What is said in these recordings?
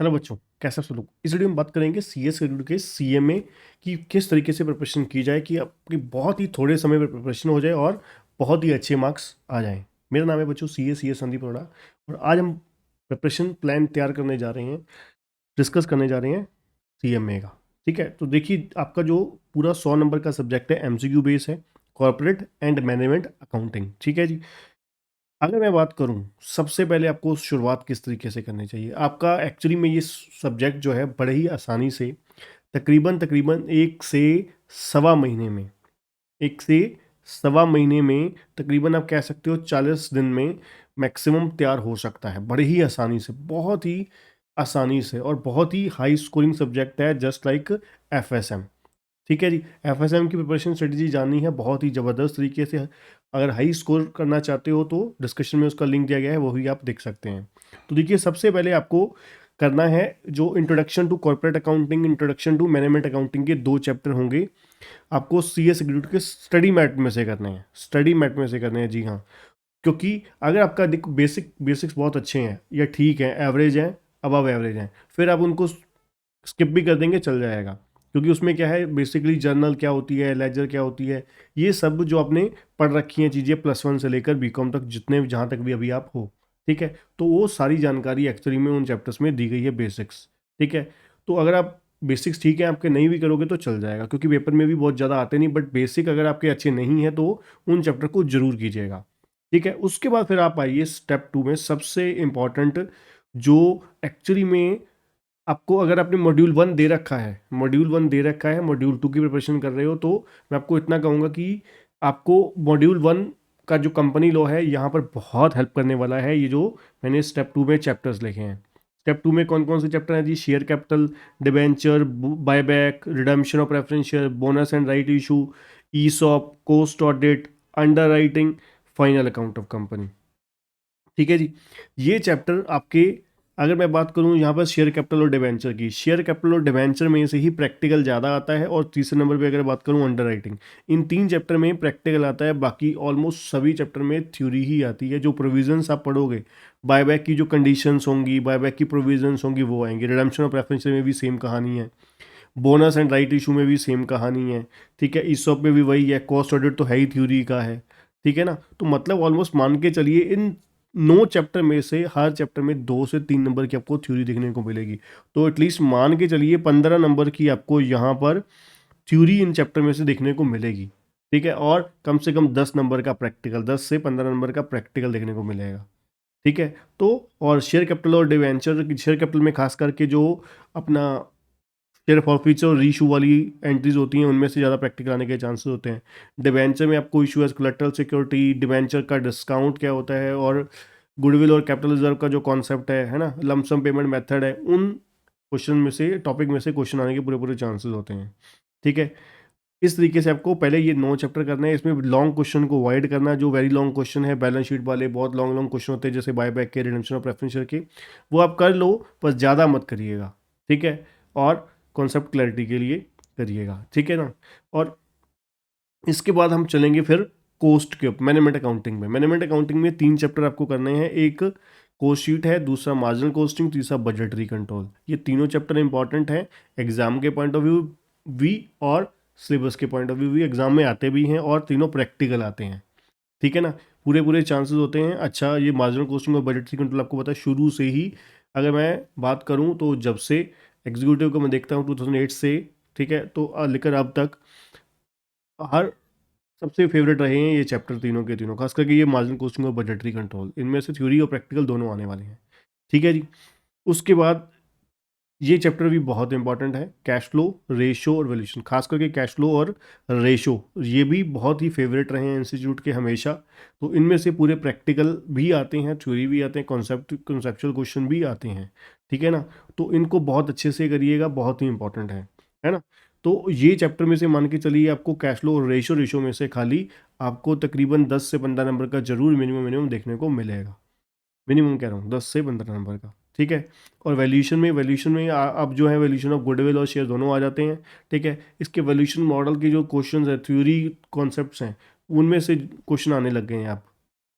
Hello बच्चों, कैसे आप सब लोग। इस वीडियो में बात करेंगे सीएस के सीएमए की किस तरीके से प्रिपरेशन की जाए कि आपकी बहुत ही थोड़े समय में प्रिपरेशन हो जाए और बहुत ही अच्छे मार्क्स आ जाएं। मेरा नाम है बच्चों सीए संदीप अरोड़ा और आज हम प्रिपरेशन प्लान तैयार करने जा रहे हैं, डिस्कस करने जा रहे हैं सीएमए का। ठीक है, तो देखिए आपका जो पूरा 100 नंबर का सब्जेक्ट है एमसीक्यू बेस है, कॉर्पोरेट एंड मैनेजमेंट अकाउंटिंग। ठीक है जी। अगर मैं बात करूं, सबसे पहले आपको शुरुआत किस तरीके से करनी चाहिए। आपका एक्चुअली में ये सब्जेक्ट जो है बड़े ही आसानी से तकरीबन तकरीबन 1 से सवा महीने में, 1 से सवा महीने में तकरीबन आप कह सकते हो 40 दिन में मैक्सिमम तैयार हो सकता है, बड़े ही आसानी से, बहुत ही आसानी से। और बहुत ही हाई स्कोरिंग सब्जेक्ट है, जस्ट लाइक एफएसएम। ठीक है जी। एफएसएम की प्रिपरेशन स्ट्रेटजी जाननी है बहुत ही ज़बरदस्त तरीके से। अगर हाई स्कोर करना चाहते हो तो डिस्कशन में उसका लिंक दिया गया है, वो भी आप देख सकते हैं। तो देखिए सबसे पहले आपको करना है जो introduction to corporate accounting, introduction to management accounting के 2 चैप्टर होंगे। आपको सीएस एग्रीक्यूटिव के स्टडी मैट में से करने हैं, स्टडी मैट में से करने हैं, जी हाँ। क्योंकि अगर आपका देखो बेसिक्स बहुत अच्छे हैं या ठीक है, एवरेज हैं, अबव एवरेज हैं, फिर आप उनको स्किप भी कर देंगे चल जाएगा। क्योंकि उसमें क्या है, बेसिकली जर्नल क्या होती है, लेजर क्या होती है, ये सब जो आपने पढ़ रखी हैं चीज़ें +1 से लेकर बीकॉम तक, जितने जहाँ तक भी अभी आप हो। ठीक है, तो वो सारी जानकारी एक्चुअली में उन चैप्टर्स में दी गई है, बेसिक्स। ठीक है, तो अगर आप बेसिक्स ठीक है आपके नहीं भी करोगे तो चल जाएगा, क्योंकि पेपर में भी बहुत ज़्यादा आते नहीं, बट बेसिक अगर आपके अच्छे नहीं हैं तो उन चैप्टर को जरूर कीजिएगा। ठीक है, उसके बाद फिर आप आइए स्टेप 2 में, सबसे इम्पॉर्टेंट जो एक्चुअली में आपको, अगर आपने मॉड्यूल 1 दे रखा है, मॉड्यूल 2 की प्रिपरेशन कर रहे हो, तो मैं आपको इतना कहूँगा कि आपको मॉड्यूल 1 का जो कंपनी लॉ है यहाँ पर बहुत हेल्प करने वाला है। ये जो मैंने स्टेप 2 में चैप्टर्स लिखे हैं, स्टेप 2 में कौन कौन से चैप्टर हैं जी? Share capital, debenture, buyback, redemption of preference share, bonus and right issue, ESOP, cost audit, underwriting, final account of company. ठीक है जी। ये चैप्टर आपके, अगर मैं बात करूं यहाँ पर शेयर कैपिटल और डिवेंचर की, शेयर कैपिटल और डिवेंचर में से ही प्रैक्टिकल ज़्यादा आता है। और तीसरे नंबर पे अगर बात करूं अंडर राइटिंग, इन 3 चैप्टर में प्रैक्टिकल आता है, बाकी ऑलमोस्ट सभी चैप्टर में थ्योरी ही आती है। जो प्रोविजंस आप पढ़ोगे, बायबैक की जो कंडीशंस होंगी, बायबैक की प्रोविजंस होंगी, वो आएंगे। रिडम्पशन ऑफ प्रेफरेंस में भी सेम कहानी है, बोनस एंड राइट इशू में भी सेम कहानी है। ठीक है, ईसॉप में भी वही है, कॉस्ट ऑडिट तो है ही थ्योरी का है। ठीक है ना, तो मतलब ऑलमोस्ट मान के चलिए इन 9 चैप्टर में से हर चैप्टर में 2 से 3 नंबर की आपको थ्योरी देखने को मिलेगी। तो एटलीस्ट मान के चलिए 15 नंबर की आपको यहाँ पर थ्योरी इन चैप्टर में से देखने को मिलेगी। ठीक है, और कम से कम 10 नंबर का प्रैक्टिकल, 10 से 15 नंबर का प्रैक्टिकल देखने को मिलेगा। ठीक है, तो और शेयर कैपिटल और डिवेंचर, शेयर कैपिटल में खास करके जो अपना शेयर फॉरफीचर और रीशू वाली एंट्रीज होती हैं, उनमें से ज़्यादा प्रैक्टिकल आने के चांसेस होते हैं। डिवेंचर में आपको issue as collateral security, debenture का डिस्काउंट क्या होता है, और गुडविल और कैपिटल रिजर्व का जो कॉन्सेप्ट है ना, लमसम पेमेंट मेथड है, उन क्वेश्चन में से, टॉपिक में से क्वेश्चन आने के पूरे पूरे चांसेस होते हैं। ठीक है, इस तरीके से आपको पहले ये 9 चैप्टर करना है। इसमें लॉन्ग क्वेश्चन को अवॉइड करना, जो वेरी लॉन्ग क्वेश्चन है, बैलेंस शीट वाले बहुत लॉन्ग लॉन्ग क्वेश्चन होते हैं, जैसे बायबैक के, रिडम्पशन ऑफ प्रेफरेंस शेयर के, वो आप कर लो, बस ज़्यादा मत करिएगा। ठीक है, और कॉन्सेप्ट क्लैरिटी के लिए करिएगा। ठीक है ना। और इसके बाद हम चलेंगे फिर कोस्ट के मैनेजमेंट अकाउंटिंग में। मैनेजमेंट अकाउंटिंग में 3 चैप्टर आपको करने हैं, एक कोस्ट शीट है, दूसरा मार्जिनल कोस्टिंग, तीसरा बजटरी कंट्रोल। ये तीनों चैप्टर इंपॉर्टेंट हैं एग्जाम के पॉइंट ऑफ व्यू भी, और सिलेबस के पॉइंट ऑफ व्यू भी। एग्जाम में आते भी हैं और तीनों प्रैक्टिकल आते हैं। ठीक है ना, पूरे पूरे चांसेस होते हैं। अच्छा, ये मार्जिनल कोस्टिंग और बजटरी कंट्रोल आपको पता है शुरू से ही, अगर मैं बात करूं तो जब से एग्जीक्यूटिव को मैं देखता हूं 2008 से, ठीक है, तो लेकर अब तक हर सबसे फेवरेट रहे हैं ये चैप्टर, तीनों के तीनों, खास करके ये मार्जिनल कोस्टिंग और बजटरी कंट्रोल। इनमें से थ्योरी और प्रैक्टिकल दोनों आने वाले हैं। ठीक है जी। उसके बाद ये चैप्टर भी बहुत इंपॉर्टेंट है, कैश फ्लो, रेशो और वैल्यूएशन। खास करके कैश फ्लो और रेशो, ये भी बहुत ही फेवरेट रहे हैं इंस्टीट्यूट के हमेशा। तो इनमें से पूरे प्रैक्टिकल भी आते हैं, थ्योरी भी आते हैं, कॉन्सेप्चुअल क्वेश्चन भी आते हैं। ठीक है ना, तो इनको बहुत अच्छे से करिएगा, बहुत ही इंपॉर्टेंट है ना। तो ये चैप्टर में से मान के चलिए आपको कैश फ्लो और रेशो में से खाली आपको तकरीबन 10 से 15 नंबर का जरूर मिनिमम देखने को मिलेगा। मिनिमम कह रहा हूँ 10 से 15 नंबर का। ठीक है, और वैल्यूएशन में अब जो है वैल्यूएशन ऑफ गुडविल और शेयर दोनों आ जाते हैं। ठीक है, इसके वैल्यूएशन मॉडल के जो क्वेश्चंस है, थ्योरी कॉन्सेप्ट्स हैं, उनमें से क्वेश्चन आने लग गए हैं आप।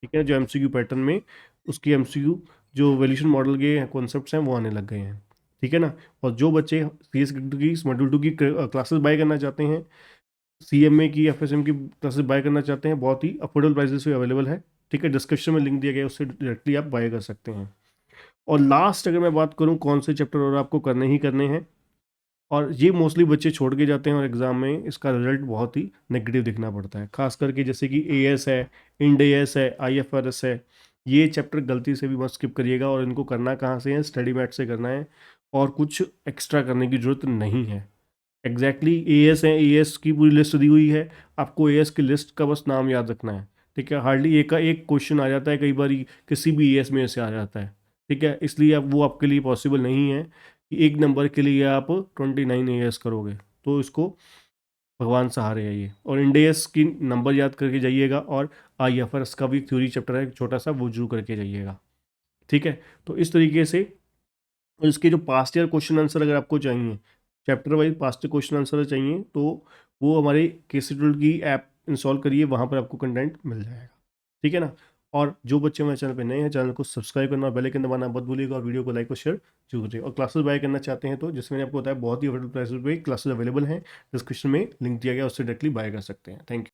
ठीक है, जो एमसीक्यू पैटर्न में उसकी एमसीक्यू जो वैल्यूएशन मॉडल के कॉन्सेप्ट्स हैं वो आने लग गए हैं। ठीक है ना। और जो बच्चे CS की मॉड्यूल 2 की क्लासेस बाय करना चाहते हैं, CMA की, FSM की क्लासेस बाय करना चाहते हैं, बहुत ही अफोर्डेबल प्राइसेस पे अवेलेबल है। ठीक है, डिस्क्रिप्शन में लिंक दिया गया है, उससे डायरेक्टली आप बाय कर सकते हैं। और लास्ट अगर मैं बात करूं कौन से चैप्टर और आपको करने ही करने हैं, और ये मोस्टली बच्चे छोड़ के जाते हैं और एग्जाम में इसका रिजल्ट बहुत ही नेगेटिव दिखना पड़ता है, खास करके जैसे कि AS है, इंड AS है, IFRS है। ये चैप्टर गलती से भी मत स्किप करिएगा, और इनको करना कहाँ से है, स्टडी मैट से करना है, और कुछ एक्स्ट्रा करने की जरूरत नहीं है। एग्जैक्टली AS है, AS की पूरी लिस्ट दी हुई है, आपको AS की लिस्ट का बस नाम याद रखना है। ठीक है, हार्डली एक का एक क्वेश्चन आ जाता है, कई बार किसी भी AS में से आ जाता है। ठीक है, इसलिए अब वो आपके लिए पॉसिबल नहीं है कि एक नंबर के लिए आप 29 AS करोगे, तो इसको भगवान सहारे है ये। और इंडेस की नंबर याद करके जाइएगा, और IFRS का भी थ्योरी चैप्टर है छोटा सा, वो जरूर करके जाइएगा। ठीक है, तो इस तरीके से। और इसके जो पास्ट ईयर क्वेश्चन आंसर अगर आपको चाहिए, chapter wise past year question answer चाहिए, तो वो हमारे KCTUL की ऐप इंस्टॉल करिए, वहाँ पर आपको कंटेंट मिल जाएगा। ठीक है ना। और जो बच्चे हमारे चैनल पे नए हैं, चैनल को सब्सक्राइब करना और बेल आइकन दबाना मत भूलिएगा, और वीडियो को लाइक और शेयर जरूर करिए। और क्लासेस बाय करना चाहते हैं तो, जिसमें मैंने आपको बताया बहुत ही अफोर्डेबल प्राइस पे क्लासेस अवेलेबल हैं, डिस्क्रिप्शन में लिंक दिया गया, उससे डायरेक्टली बाय कर सकते हैं। Thank you.